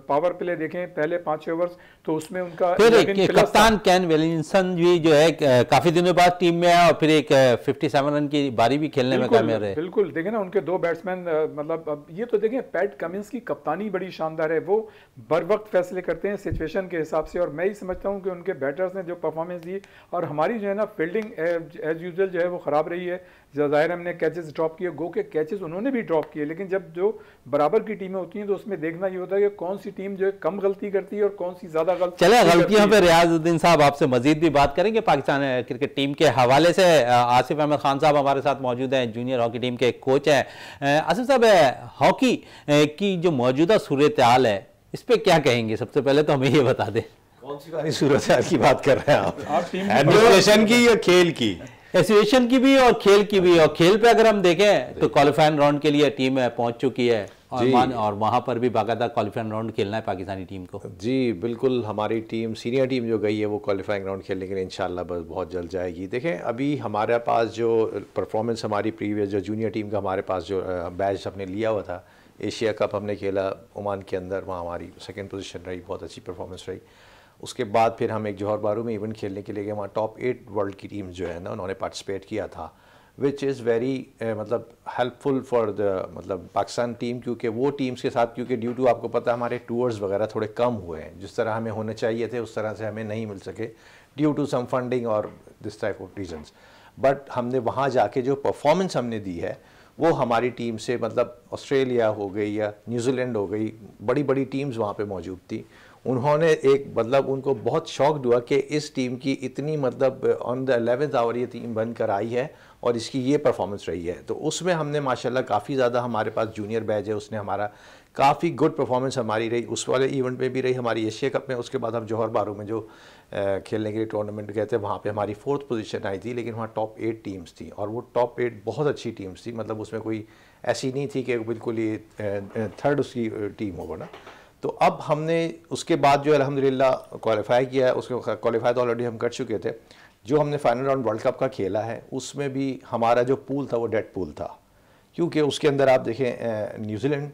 पावर प्ले देखें पहले 5-6 ओवर्स तो उसमें उनका फिर कप्तान केन विलियमसन भी जो है काफी दिनों बाद टीम में आया और फिर एक 57 रन की बारी भी खेलने में कामयाब रहे। बिल्कुल देखें ना, उनके 2 बैट्समैन मतलब ये तो देखें, पैट कमिंस की कप्तानी बड़ी शानदार है, वो बर वक्त फैसले करते हैं सिचुएशन के हिसाब से। और मैं ही समझता हूँ कि उनके बैटर्स ने जो परफॉर्मेंस दी, और हमारी जो है ना फील्डिंग एज यूजुअल जो है वो ख़राब रही है। ज़ाहिर हमने कैचेस ड्रॉप किए, गो के कैचेस उन्होंने भी ड्रॉप किए, लेकिन जब जो बराबर की टीमें होती हैं तो उसमें देखना ये होता है कि कौन सी टीम जो है कम गलती करती है और कौन सी ज़्यादा गलती। चले गलतियों पे रियाजुद्दीन साहब आपसे मजीद भी बात करेंगे पाकिस्तान क्रिकेट टीम के हवाले से। आसिफ अहमद खान साहब हमारे साथ मौजूद हैं, जूनियर हॉकी टीम के कोच हैं। आसिफ साहब, हॉकी की जो मौजूदा सूरत हाल है इस पर क्या कहेंगे? सबसे पहले तो हमें ये बता दें कौन सी वाली सूरत हाल की बात कर रहे हैं आप टीम एडमिनिस्ट्रेशन की या खेल की? एसोसिएशन की भी और खेल की भी। और खेल पे अगर हम देखें तो क्वालिफाइंग राउंड के लिए टीम पहुंच चुकी है और वहां पर भी बाकायदा क्वालिफाइंग राउंड खेलना है पाकिस्तानी टीम को। जी बिल्कुल, हमारी टीम सीनियर टीम जो गई है वो क्वालिफाइंग राउंड खेलने के लिए इंशाल्लाह बस बहुत जल्द जाएगी। देखें, अभी हमारे पास जो परफॉर्मेंस हमारी प्रीवियस जो जूनियर टीम का हमारे पास जो बैच हमने लिया हुआ था, एशिया कप हमने खेला ओमान के अंदर, वहाँ हमारी 2nd पोजीशन रही, बहुत अच्छी परफॉर्मेंस रही। उसके बाद फिर हम एक जौहर बारू में इवेंट खेलने के लिए गए, वहाँ टॉप 8 वर्ल्ड की टीम जो है ना उन्होंने पार्टिसिपेट किया था, विच इज़ वेरी मतलब हेल्पफुल फॉर द मतलब पाकिस्तान टीम, क्योंकि वो टीम्स के साथ क्योंकि ड्यू टू आपको पता है हमारे टूर्स वगैरह थोड़े कम हुए हैं, जिस तरह हमें होने चाहिए थे उस तरह से हमें नहीं मिल सके ड्यू टू सम फंडिंग और this type of reasons. But हमने वहाँ जाके जो परफॉर्मेंस हमने दी है वो हमारी टीम से मतलब ऑस्ट्रेलिया हो गई या न्यूजीलैंड हो गई, बड़ी बड़ी टीम्स वहाँ पे मौजूद थी। उन्होंने एक मतलब उनको बहुत शौक हुआ कि इस टीम की इतनी मतलब ऑन द 11th आवर ये टीम बनकर आई है और इसकी ये परफॉर्मेंस रही है। तो उसमें हमने माशाल्लाह काफ़ी ज़्यादा, हमारे पास जूनियर बैच है, उसने हमारा काफ़ी गुड परफॉर्मेंस हमारी रही, उस वाले इवेंट में भी रही, हमारी एशिया कप में। उसके बाद हम जौहर बारू में जो खेलने के लिए टूर्नामेंट गए थे वहाँ पे हमारी 4th पोजीशन आई थी, लेकिन वहाँ टॉप 8 टीम्स थी और वो टॉप 8 बहुत अच्छी टीम्स थी, मतलब उसमें कोई ऐसी नहीं थी कि बिल्कुल ही 3rd उसकी टीम होगा ना। तो अब हमने उसके बाद जो अल्हम्दुलिल्लाह क्वालिफाई किया है, उसके क्वालिफाई तो ऑलरेडी हम कर चुके थे। जो हमने फाइनल राउंड वर्ल्ड कप का खेला है उसमें भी हमारा जो पूल था वो डेड पूल था, क्योंकि उसके अंदर आप देखें न्यूजीलैंड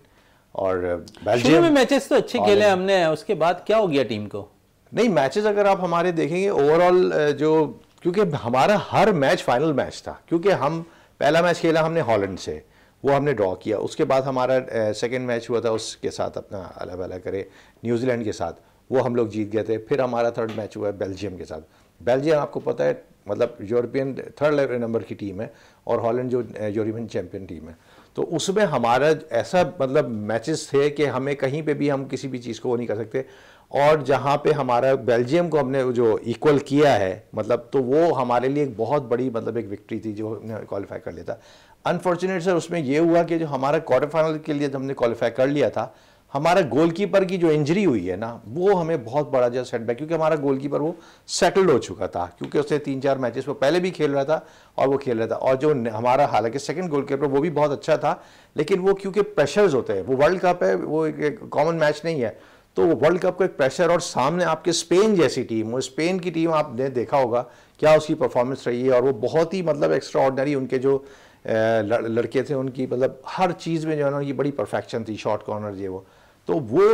और बेल्जियम में मैचेस तो अच्छे खेले हमने, उसके बाद क्या हो गया टीम को? नहीं, मैचेस अगर आप हमारे देखेंगे ओवरऑल जो, क्योंकि हमारा हर मैच फाइनल मैच था, क्योंकि हम पहला मैच खेला हमने हॉलैंड से, वो हमने ड्रॉ किया, उसके बाद हमारा सेकंड मैच हुआ था उसके साथ अपना अलग अलग करे न्यूजीलैंड के साथ, वो हम लोग जीत गए थे। फिर हमारा थर्ड मैच हुआ है बेल्जियम के साथ। बेल्जियम आपको पता है मतलब यूरोपियन थर्ड नंबर की टीम है, और हॉलैंड जो यूरोपियन चैंपियन टीम है। तो उसमें हमारा ऐसा मतलब मैचेस थे कि हमें कहीं पे भी हम किसी भी चीज़ को वो नहीं कर सकते, और जहाँ पे हमारा बेल्जियम को हमने जो इक्वल किया है मतलब, तो वो हमारे लिए एक बहुत बड़ी मतलब एक विक्ट्री थी जो हमने क्वालिफाई कर लिया था। अनफॉर्चुनेट सर उसमें ये हुआ कि जो हमारा क्वार्टर फाइनल के लिए हमने क्वालिफाई कर लिया था, हमारा गोलकीपर की जो इंजरी हुई है ना, वो हमें बहुत बड़ा जो सेटबैक, क्योंकि हमारा गोलकीपर वो सेटल्ड हो चुका था, क्योंकि उसने 3-4 मैचेस वो पहले भी खेल रहा था और वो खेल रहा था। और जो हमारा हालांकि सेकंड गोलकीपर वो भी बहुत अच्छा था, लेकिन वो क्योंकि प्रेशर्स होते हैं, वो वर्ल्ड कप है, वो एक कॉमन मैच नहीं है, तो वर्ल्ड कप का एक प्रेशर, और सामने आपके स्पेन जैसी टीम, वो स्पेन की टीम आपने देखा होगा क्या उसकी परफॉर्मेंस रही है, और वो बहुत ही मतलब एक्स्ट्रा ऑर्डिनरी उनके जो लड़के थे उनकी मतलब हर चीज़ में जो है ना ये बड़ी परफेक्शन थी, शॉर्ट कॉर्नर ये वो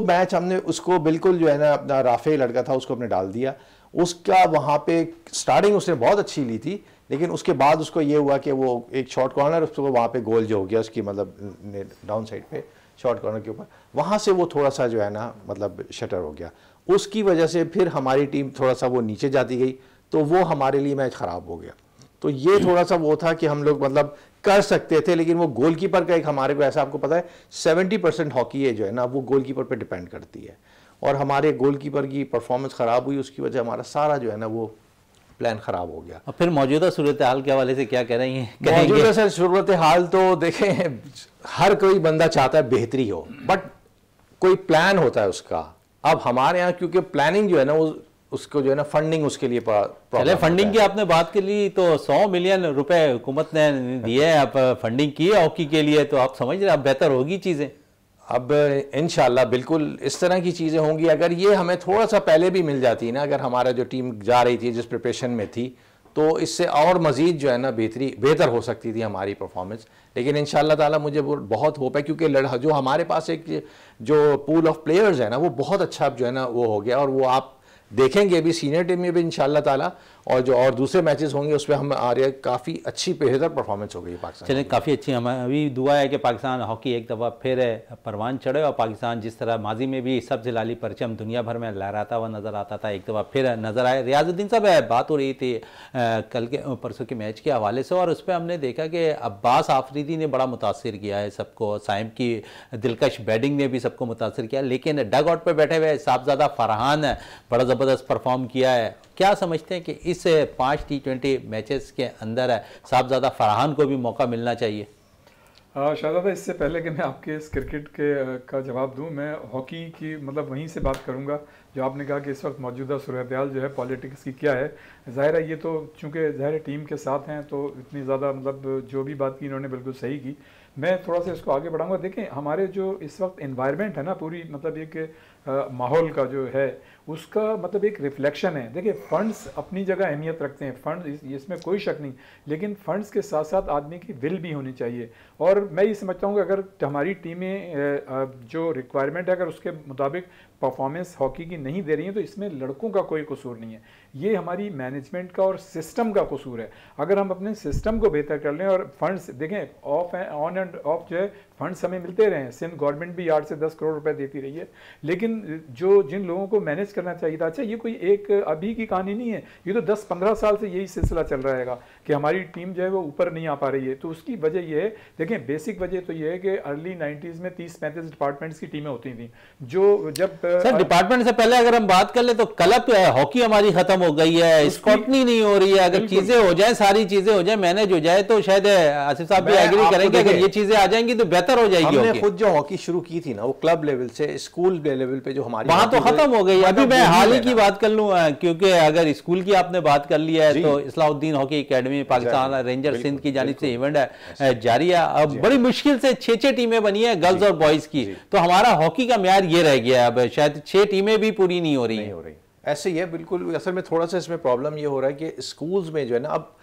मैच हमने उसको बिल्कुल जो है ना अपना राफे लड़का था उसको हमने डाल दिया। उसका वहाँ पे स्टार्टिंग उसने बहुत अच्छी ली थी, लेकिन उसके बाद उसको ये हुआ कि वो एक शॉर्ट कॉर्नर उसको वहाँ पे गोल जो हो गया उसकी मतलब डाउन साइड पे शॉर्ट कॉर्नर के ऊपर, वहाँ से वो थोड़ा सा जो है ना मतलब शटर हो गया। उसकी वजह से फिर हमारी टीम थोड़ा सा वो नीचे जाती गई, तो वो हमारे लिए मैच ख़राब हो गया। तो ये थोड़ा सा वो था कि हम लोग मतलब कर सकते थे, लेकिन वो गोलकीपर का एक हमारे को ऐसा, आपको पता है 70% हॉकी है जो है ना वो गोलकीपर पे डिपेंड करती है, और हमारे गोलकीपर की परफॉर्मेंस ख़राब हुई, उसकी वजह हमारा सारा जो है ना वो प्लान ख़राब हो गया। और फिर मौजूदा सूरत हाल के हवाले से क्या कह रही हैं? मौजूदा सर सूरत हाल तो देखें, हर कोई बंदा चाहता है बेहतरी हो, बट कोई प्लान होता है उसका। अब हमारे यहाँ क्योंकि प्लानिंग जो है ना वो उसको जो है ना फंडिंग उसके लिए चले फंडिंग की आपने बात के लिए तो 100 मिलियन रुपए हुकूमत ने दिए, आप फंडिंग की है हॉकी के लिए, तो आप समझ रहे अब बेहतर होगी चीज़ें। अब इंशाल्लाह बिल्कुल इस तरह की चीज़ें होंगी। अगर ये हमें थोड़ा सा पहले भी मिल जाती ना, अगर हमारा जो टीम जा रही थी जिस प्रिपरेशन में थी, तो इससे और मज़ीद जो है ना बेहतर हो सकती थी हमारी परफॉर्मेंस। लेकिन इंशाल्लाह ताला मुझे बहुत होप है, क्योंकि जो हमारे पास एक जो पूल ऑफ प्लेयर्स है ना वो बहुत अच्छा जो है ना वो हो गया, और वो आप देखेंगे अभी सीनियर टीम में भी इंशाल्लाह ताला, और दूसरे मैचेस होंगे उसमें हम आ रहे हैं, काफ़ी अच्छी बेहतर परफॉर्मेंस हो गई पाकिस्तान। चलिए काफ़ी अच्छी, हमें अभी दुआ है कि पाकिस्तान हॉकी एक दफ़ा फिर परवान चढ़े, और पाकिस्तान जिस तरह माजी में भी सब जिलाली परचम दुनिया भर में लहराता हुआ नज़र आता था, एक दफ़ा फिर नज़र आए। रियाजुद्दीन साहब बात हो रही थी कल के परसों के मैच के हवाले से, और उस पर हमने देखा कि अब्बास आफरीदी ने बड़ा मुतासिर किया है सबको, साइम की दिलकश बैटिंग ने भी सबको मुतासिर किया, लेकिन डग आउट पर बैठे हुए साहबजादा फरहान बड़ा ज़बरदस्त परफॉर्म किया है। क्या समझते हैं कि इस 5 T20 मैचेस के अंदर साहबजादा फरहान को भी मौका मिलना चाहिए? शहजादा, इससे पहले कि मैं आपके इस क्रिकेट का जवाब दूं, मैं हॉकी की मतलब वहीं से बात करूंगा जो आपने कहा कि इस वक्त मौजूदा सूरत हाल जो है पॉलिटिक्स की क्या है। ज़ाहिर है ये तो चूँकि ज़ाहिर टीम के साथ हैं तो इतनी ज़्यादा मतलब जो भी बात की इन्होंने बिल्कुल सही की। मैं थोड़ा सा इसको आगे बढ़ाऊंगा। देखें हमारे जो इस वक्त एनवायरनमेंट है ना, पूरी मतलब एक माहौल का जो है उसका मतलब एक रिफ्लेक्शन है। देखिए फ़ंड्स अपनी जगह अहमियत रखते हैं, फंड्स इसमें कोई शक नहीं, लेकिन फ़ंड्स के साथ साथ आदमी की विल भी होनी चाहिए। और मैं ये समझता हूँ कि अगर हमारी टीमें जो रिक्वायरमेंट है अगर उसके मुताबिक परफॉर्मेंस हॉकी की नहीं दे रही हैं तो इसमें लड़कों का कोई कसूर नहीं है, ये हमारी मैनेजमेंट का और सिस्टम का कसूर है। अगर हम अपने सिस्टम को बेहतर कर लें और फंड्स देखें ऑन एंड ऑफ जो है फंड्स हमें मिलते रहे हैं, सिंध गवर्नमेंट भी 8 से 10 करोड़ रुपए देती रही है, लेकिन जिन लोगों को मैनेज करना चाहिए था, अच्छा ये कोई एक अभी की कहानी नहीं है, ये तो 10-15 साल से यही सिलसिला चल रहा है कि हमारी टीम जो है वो ऊपर नहीं आ पा रही है। तो उसकी वजह ये है, देखें बेसिक वजह तो ये है कि अर्ली 90s में 30-35 डिपार्टमेंट्स की टीमें होती थी, जो जब सर डिपार्टमेंट से पहले अगर हम बात कर ले तो क्लब हॉकी हमारी खत्म हो गई है, स्कॉटनी नहीं हो रही है। अगर चीजें हो जाए, सारी चीजें हो जाए, मैनेज हो जाए, तो शायद आसिफ साहब भी एग्री करेंगे अगर ये चीजें आ जाएंगी तो बेहतर हो जाएगी। हमने खुद जो हॉकी शुरू की थी ना वो क्लब लेवल से स्कूल लेवल पे जो हमारी वहां तो खत्म हो गई। अभी मैं हाल ही की बात कर लूं, क्योंकि अगर स्कूल की आपने बात कर ली है तो Islahuddin hockey academy Pakistan ranger Sindh की जानिब से इवेंट है जारी है। अब बड़ी मुश्किल से 6 टीमें बनी है गर्ल्स और बॉयज की, तो हमारा हॉकी का म्यार ये रह गया है, अब शायद 6 टीमें भी पूरी नहीं हो रही है। ऐसे ही है बिल्कुल। असल में थोड़ा सा इसमें प्रॉब्लम ये हो रहा है कि स्कूल्स में जो है ना, अब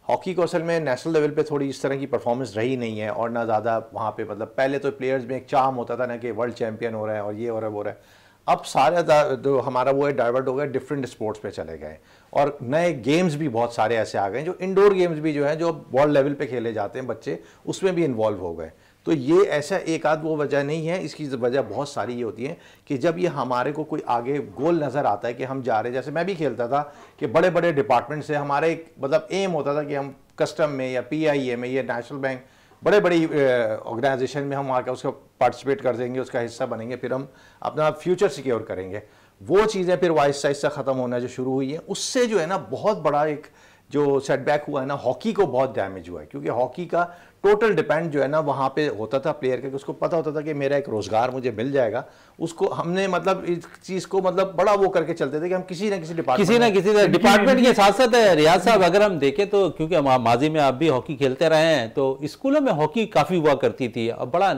हॉकी को असल में नेशनल लेवल पे थोड़ी इस तरह की परफॉर्मेंस रही नहीं है, और ना ज़्यादा वहाँ पे मतलब पहले तो प्लेयर्स में एक चार्म होता था ना कि वर्ल्ड चैंपियन हो रहा है और ये हो रहा है वो रहा है। अब सारे जो हमारा वो है डाइवर्ट हो गया, डिफरेंट स्पोर्ट्स पे चले गए और नए गेम्स भी बहुत सारे ऐसे आ गए जो इंडोर गेम्स भी जो हैं जो वर्ल्ड लेवल पे खेले जाते हैं बच्चे, उसमें भी इन्वॉल्व हो गए। तो ये ऐसा एक आध वो वजह नहीं है, इसकी वजह बहुत सारी ये होती है कि जब ये हमारे को कोई आगे गोल नज़र आता है कि हम जा रहे हैं, जैसे मैं भी खेलता था कि बड़े बड़े डिपार्टमेंट से हमारे मतलब एम होता था कि हम कस्टम में या PIA में या नेशनल बैंक बड़े बड़ी ऑर्गेनाइजेशन में हम आकर उसका पार्टिसिपेट कर देंगे, उसका हिस्सा बनेंगे, फिर हम अपना फ्यूचर सिक्योर करेंगे। वो चीज़ें फिर वाइस साइज से ख़त्म होना जो शुरू हुई है, उससे जो है ना बहुत बड़ा एक जो सेटबैक हुआ है ना, हॉकी को बहुत डैमेज हुआ है, क्योंकि हॉकी का टोटल डिपेंड जो है ना वहाँ पे होता था प्लेयर का, कि उसको पता होता था कि मेरा एक रोज़गार मुझे मिल जाएगा। उसको हमने मतलब इस चीज़ को मतलब बड़ा वो करके चलते थे कि हम किसी ना किसी डिपार्टमेंट के साथ साथ रियाज साहब अगर हम देखें तो, क्योंकि हम माजी में आप भी हॉकी खेलते रहे हैं, तो स्कूलों में हॉकी काफ़ी हुआ करती थी और बड़ा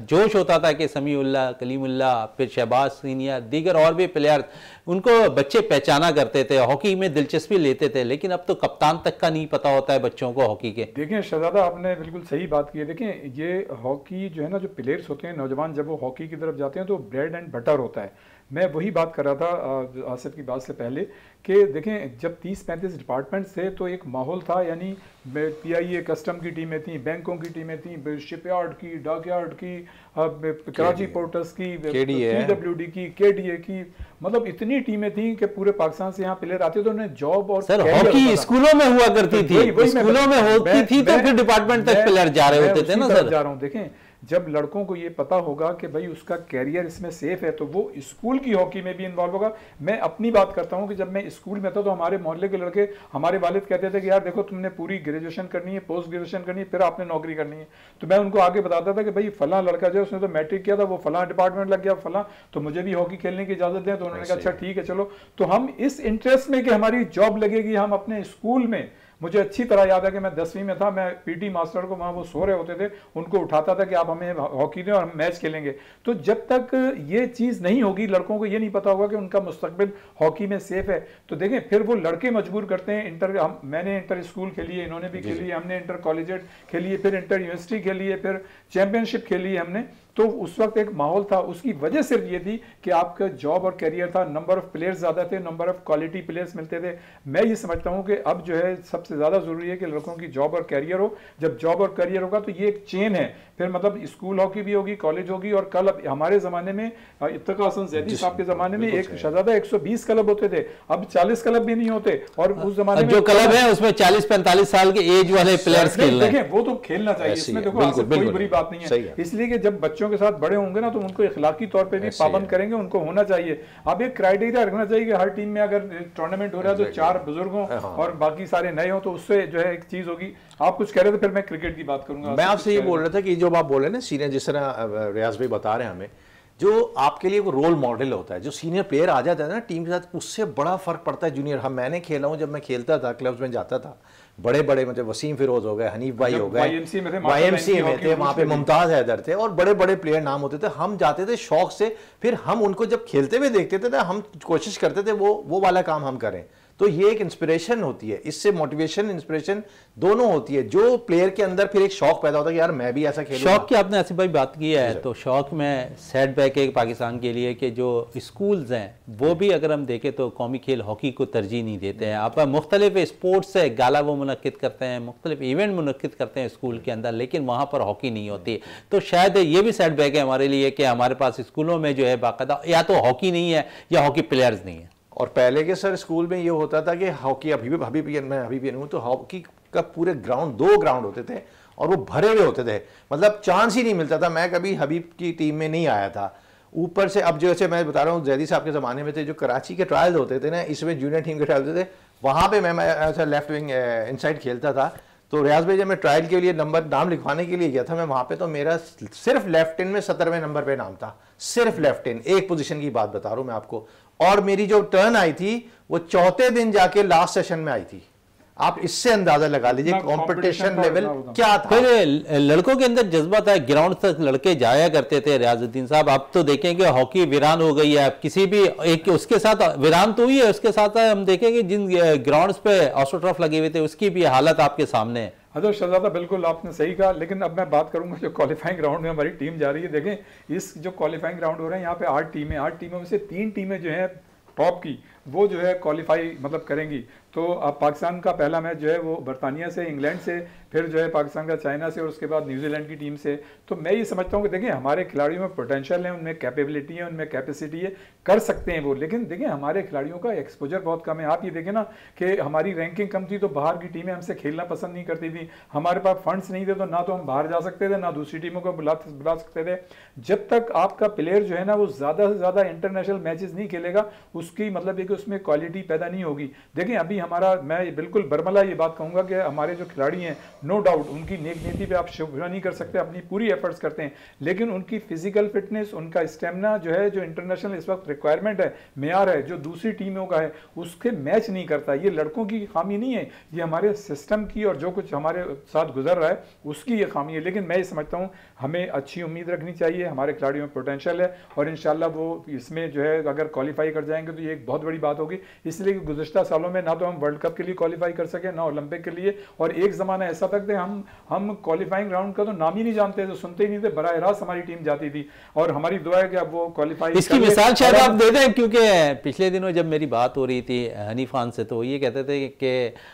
जोश होता था कि समीउल्लाह, कलीमुल्लाह, फिर शहबाज सीनियर, दीगर और भी प्लेयर, उनको बच्चे पहचाना करते थे, हॉकी में दिलचस्पी लेते थे। लेकिन अब तो कप्तान तक का नहीं पता होता है बच्चों को हॉकी के। देखें शहजादा, आपने बिल्कुल सही बात की है। देखें ये हॉकी जो है ना, जो प्लेयर्स होते हैं नौजवान, जब वो हॉकी की तरफ जाते हैं तो ब्रेड एंड बटर होता है। मैं वही बात कर रहा था आसिफ की बात से पहले कि देखें जब 30-35 डिपार्टमेंट्स थे तो एक माहौल था, यानी PIA कस्टम की टीमें थी, बैंकों की टीमें थी, शिपयार्ड की, डॉकयार्ड की, कराची पोर्ट्स की, PWD की, KDA की, मतलब इतनी टीमें थी कि पूरे पाकिस्तान से यहाँ प्लेयर आते थे, उन्हें जॉब और सर हॉकी स्कूलों में हुआ करती थी, स्कूलों में होती थी तो फिर डिपार्टमेंट तक प्लेयर जा रहे होते थे ना सर। जा रहा हूँ, देखें जब लड़कों को ये पता होगा कि भाई उसका कैरियर इसमें सेफ है तो वो स्कूल की हॉकी में भी इन्वॉल्व होगा। मैं अपनी बात करता हूँ कि जब मैं स्कूल में था तो हमारे मोहल्ले के लड़के, हमारे वालिद कहते थे कि यार देखो तुमने पूरी ग्रेजुएशन करनी है, पोस्ट ग्रेजुएशन करनी है, फिर आपने नौकरी करनी है। तो मैं उनको आगे बताता था कि भाई फला लड़का जो है उसने तो मैट्रिक किया था, वो फला डिपार्टमेंट लग गया फला, तो मुझे भी हॉकी खेलने की इजाजत दें। तो उन्होंने कहा अच्छा ठीक है चलो। तो हम इस इंटरेस्ट में कि हमारी जॉब लगेगी, हम अपने स्कूल में, मुझे अच्छी तरह याद है कि मैं 10वीं में था, मैं PT मास्टर को, वहाँ वो सो रहे होते थे, उनको उठाता था कि आप हमें हॉकी दें और हम मैच खेलेंगे। तो जब तक ये चीज़ नहीं होगी, लड़कों को ये नहीं पता होगा कि उनका मुस्तकबिल हॉकी में सेफ है, तो देखें फिर वो लड़के मजबूर करते हैं। मैंने इंटर स्कूल खेली है, इन्होंने भी खेली है, हमने इंटर कॉलेजेट खेली है, फिर इंटर यूनिवर्सिटी खेली है, फिर चैंपियनशिप खेली है हमने। तो उस वक्त एक माहौल था, उसकी वजह सिर्फ ये थी कि आपका जॉब और करियर था, नंबर ऑफ प्लेयर्स ज़्यादा थे, नंबर ऑफ क्वालिटी प्लेयर्स मिलते थे। मैं ये समझता हूँ कि अब जो है सबसे ज़्यादा ज़रूरी है कि लड़कों की जॉब और करियर हो। जब जॉब और करियर होगा तो ये एक चेन है, फिर मतलब स्कूल हॉकी भी होगी, कॉलेज होगी। और कल हमारे ज़माने में, इत्तका हसन जैदी साहब के ज़माने में एक शहजादा 120 क्लब होते थे, अब 40 क्लब भी नहीं होते। और उस जमाने में जो क्लब है उसमें 40-45 साल के एज वाले प्लेयर्स खेल रहे हैं, वो तो खेलना चाहिए, इसमें देखो कोई बुरी बात नहीं है। इसलिए कि जब बच्चों के साथ बड़े होंगे तो उनको इखलाकी तौर पे भी पाबंद करेंगे, उनको होना चाहिए। अब एक क्राइटेरिया रखना चाहिए कि हर टीम में अगर टूर्नामेंट हो रहा है तो 4 बुजुर्ग हों और बाकी सारे नए हों, तो उससे जो है एक चीज होगी। आप कुछ कह रहे थे, फिर मैं क्रिकेट की बात करूंगा। मैं आपसे ये बोल रहा था कि जो आप बोल रहे हैं ना सीनियर, जिस तरह रियाज भाई बता रहे हैं हमें, जो आपके लिए वो रोल मॉडल होता है, जो सीनियर प्लेयर आ जाता है ना टीम के साथ, उससे बड़ा फर्क पड़ता है जूनियर। मैंने खेला हूँ, जब मैं खेलता था क्लब्स में जाता था, बड़े बड़े मतलब वसीम फिरोज हो गए, हनीफ भाई हो गए, YMCA में थे, वहाँ पे मुमताज हैदर थे और बड़े बड़े प्लेयर नाम होते थे। हम जाते थे शौक से, फिर हम उनको जब खेलते हुए देखते थे ना, हम कोशिश करते थे वो वाला काम हम करें। तो ये एक इंस्पिरेशन होती है, इससे मोटिवेशन इंस्पिरेशन दोनों होती है, जो प्लेयर के अंदर फिर एक शौक पैदा होता है कि यार मैं भी ऐसा खेलूंगा। शौक की आपने आसिफ भाई बात की है, तो शौक में सेटबैक है पाकिस्तान के लिए कि जो स्कूल्स हैं वो भी अगर हम देखें तो कौमी खेल हॉकी को तरजीह नहीं देते हैं। आप मुख्तलिफ स्पोर्ट्स से गाला वो मुनक्किद करते हैं, मुख्तलिफ इवेंट मुनक्किद करते हैं स्कूल के अंदर, लेकिन वहाँ पर हॉकी नहीं होती। तो शायद ये भी सेटबैक है हमारे लिए कि हमारे पास स्कूलों में जो है बाकायदा या तो हॉकी नहीं है या हॉकी प्लेयर्स नहीं है। और पहले के सर स्कूल में ये होता था कि हॉकी, मैं अभी भी हूँ, तो हॉकी का पूरे ग्राउंड 2 ग्राउंड होते थे और वो भरे हुए होते थे, मतलब चांस ही नहीं मिलता था। मैं कभी हबीब की टीम में नहीं आया था। ऊपर से अब जैसे मैं बता रहा हूँ, जैदी साहब के ज़माने में थे, जो कराची के ट्रायल्स होते थे ना, इसमें जूनियर टीम के ट्रायल होते थे, वहाँ पर मैं ऐसा लेफ्ट विंग इनसाइड खेलता था। तो रियाज भाई जब मैं ट्रायल के लिए नाम लिखवाने के लिए गया था मैं वहाँ पे, तो मेरा सिर्फ लेफ्ट इन में 17वें नंबर पे नाम था, सिर्फ लेफ्ट इन, एक पोजीशन की बात बता रहा हूँ मैं आपको। और मेरी जो टर्न आई थी वो 4थे दिन जाके लास्ट सेशन में आई थी। आप इससे अंदाजा लगा लीजिए कंपटीशन लेवल क्या था। फिर लड़कों के अंदर जज्बा था, ग्राउंड तक लड़के जाया करते थे रियाजुद्दीन साहब। अब तो देखेंगे हॉकी वीरान हो गई है, किसी भी एक उसके साथ वीरान तो हुई है, उसके साथ हम देखेंगे जिन ग्राउंड्स पे ऑस्ट्रोटर्फ लगे हुए थे उसकी भी हालत आपके सामने है। अच्छा शहजादा, बिल्कुल आपने सही कहा, लेकिन अब मैं बात करूंगा जो क्वालिफाइंग राउंड में हमारी टीम जा रही है। देखें इस जो क्वालिफाइंग राउंड हो रहे हैं यहाँ पे 8 टीमों में से 3 टीमें जो है टॉप की वो जो है क्वालिफाई मतलब करेंगी। तो अब पाकिस्तान का पहला मैच जो है वो बरतानिया से, इंग्लैंड से, फिर जो है पाकिस्तान का चाइना से और उसके बाद न्यूजीलैंड की टीम से। तो मैं ये समझता हूँ कि देखिए हमारे खिलाड़ियों में पोटेंशियल है, उनमें कैपेबिलिटी है, उनमें कैपेसिटी है, कर सकते हैं वो। लेकिन देखिए हमारे खिलाड़ियों का एक्सपोजर बहुत कम है। आप ये देखें ना कि हमारी रैंकिंग कम थी तो बाहर की टीमें हमसे खेलना पसंद नहीं करती थी। हमारे पास फंड्स नहीं थे तो ना तो हम बाहर जा सकते थे, ना दूसरी टीमों को बुला सकते थे। जब तक आपका प्लेयर जो है ना वो ज़्यादा से ज़्यादा इंटरनेशनल मैचेस नहीं खेलेगा, उसकी मतलब है कि उसमें क्वालिटी पैदा नहीं होगी। देखिए अभी हमारा, मैं बिल्कुल बरमला ये बात कहूंगा कि हमारे जो खिलाड़ी हैं नो डाउट उनकी नेक नीति पे आप शुक्रिया नहीं कर सकते, अपनी पूरी एफर्ट्स करते हैं, लेकिन उनकी फिजिकल फिटनेस, उनका स्टेमिना जो है, जो इंटरनेशनल इस वक्त रिक्वायरमेंट है, मेयार है, जो दूसरी टीमों का है उसके मैच नहीं करता। ये लड़कों की खामी नहीं है, ये हमारे सिस्टम की और जो कुछ हमारे साथ गुजर रहा है उसकी ये खामी है। लेकिन मैं ये समझता हूँ हमें अच्छी उम्मीद रखनी चाहिए, हमारे खिलाड़ियों में पोटेंशियल है और इंशाल्लाह वो इसमें जो है अगर क्वालिफाई कर जाएंगे तो ये एक बहुत बड़ी बात होगी। इसलिए कि गुज़श्ता सालों में ना तो हम वर्ल्ड कप के लिए क्वालिफाई कर सके, ना ओलंपिक के लिए, और एक ज़माना ऐसा तक थे हम क्वालिफाइंग राउंड का तो नाम ही नहीं जानते थे, सुनते ही नहीं थे, बराह रास्त हमारी टीम जाती थी। और हमारी दुआ है कि अब वो क्वालिफाई, इसकी मिसाल शायद आप दे दें, क्योंकि पिछले दिनों जब मेरी बात हो रही थी हनीफ खान से तो ये कहते थे कि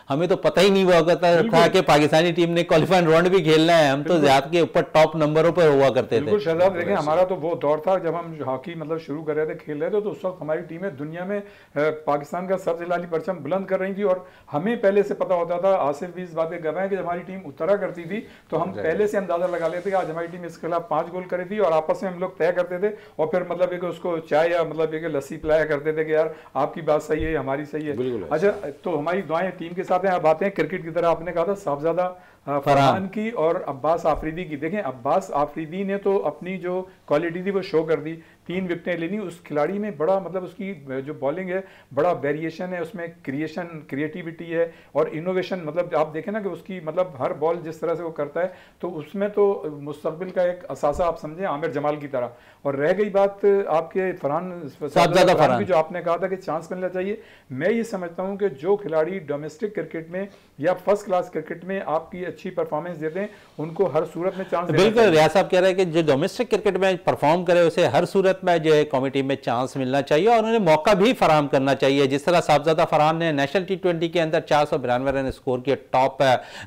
हमें तो पता ही नहीं हुआ था कि पाकिस्तानी टीम ने क्वालिफाइंग राउंड भी खेलना है, हम तो ज़्यादा के ऊपर टॉप नंबरों पर हुआ करते थे। शहजाद देखें हमारा तो वो दौर था जब हम हॉकी मतलब शुरू कर रहे थे, खेल रहे थे, तो उस वक्त हमारी टीमें दुनिया में पाकिस्तान का सर जिलाली परचम बुलंद कर रही थी और हमें पहले से पता होता था। आसिफ भी इस बातें गवाह है कि जब हमारी टीम उतरा करती थी तो हम पहले से अंदाजा लगा लेते कि आज हमारी टीम इसके खिलाफ 5 गोल करी थी, और आपस में हम लोग तय करते थे और फिर मतलब एक उसको चाय या मतलब एक लस्सी पिलाया करते थे कि यार आपकी बात सही है, हमारी सही है। अच्छा, तो हमारी दुआएं टीम के साथ हैं। अब आते हैं क्रिकेट की तरह। आपने कहा था साहबजादा फरहान की और अब्बास आफरीदी की। देखें अब्बास आफरीदी ने तो अपनी जो क्वालिटी थी वो शो कर दी, 3 विकेटें लेनी। उस खिलाड़ी में बड़ा मतलब उसकी जो बॉलिंग है बड़ा वेरिएशन है, उसमें क्रिएटिविटी है और इनोवेशन। मतलब आप देखें ना कि उसकी मतलब हर बॉल जिस तरह से वो करता है तो उसमें तो मुस्तकबिल का एक असासा आप समझें आमिर जमाल की तरह। और रह गई बात आपके फरहान की, जो आपने कहा था कि चांस मिलना चाहिए, मैं ये समझता हूँ कि जो खिलाड़ी डोमेस्टिक क्रिकेट में या फर्स्ट क्लास क्रिकेट में आपकी अच्छी परफॉर्मेंस देते हैं उनको हर सूरत में चांस। बिल्कुल, रियाज साहब कह रहे हैं कि जो डोमेस्टिक क्रिकेट में परफॉर्म करे उसे हर सूरत में जो है कौमी टीम में चांस मिलना चाहिए और उन्हें मौका भी फराहम करना चाहिए। जिस तरह साहबजादा फरहान ने नेशनल T20 के अंदर 492 रन स्कोर किए, टॉप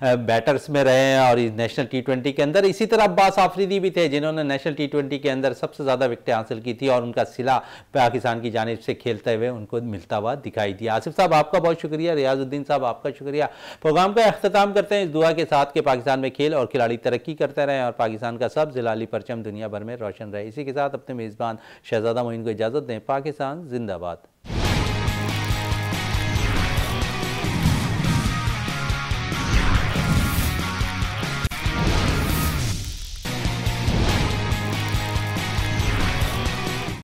बैटर्स में रहे हैं और नेशनल T20 के अंदर। इसी तरह अब्बास आफरीदी भी थे जिन्होंने नेशनल T20 के अंदर सबसे ज्यादा विकेटें हासिल की थी और उनका सिला पाकिस्तान की जानिब से खेलते हुए उनको मिलता हुआ दिखाई दिया। आसिफ साहब आपका बहुत शुक्रिया, रियाजुद्दीन साहब आपका शुक्रिया। प्रोग्राम का अख्ताम करते हैं इस दुआ के साथ कि पाकिस्तान में खेल और खिलाड़ी तरक्की करते रहें और पाकिस्तान का सब जिलाली परचम दुनिया भर में रोशन रहे। इसी के साथ अपने मेज़बान शहजादा मोइन को इजाज़त दें। पाकिस्तान जिंदाबाद।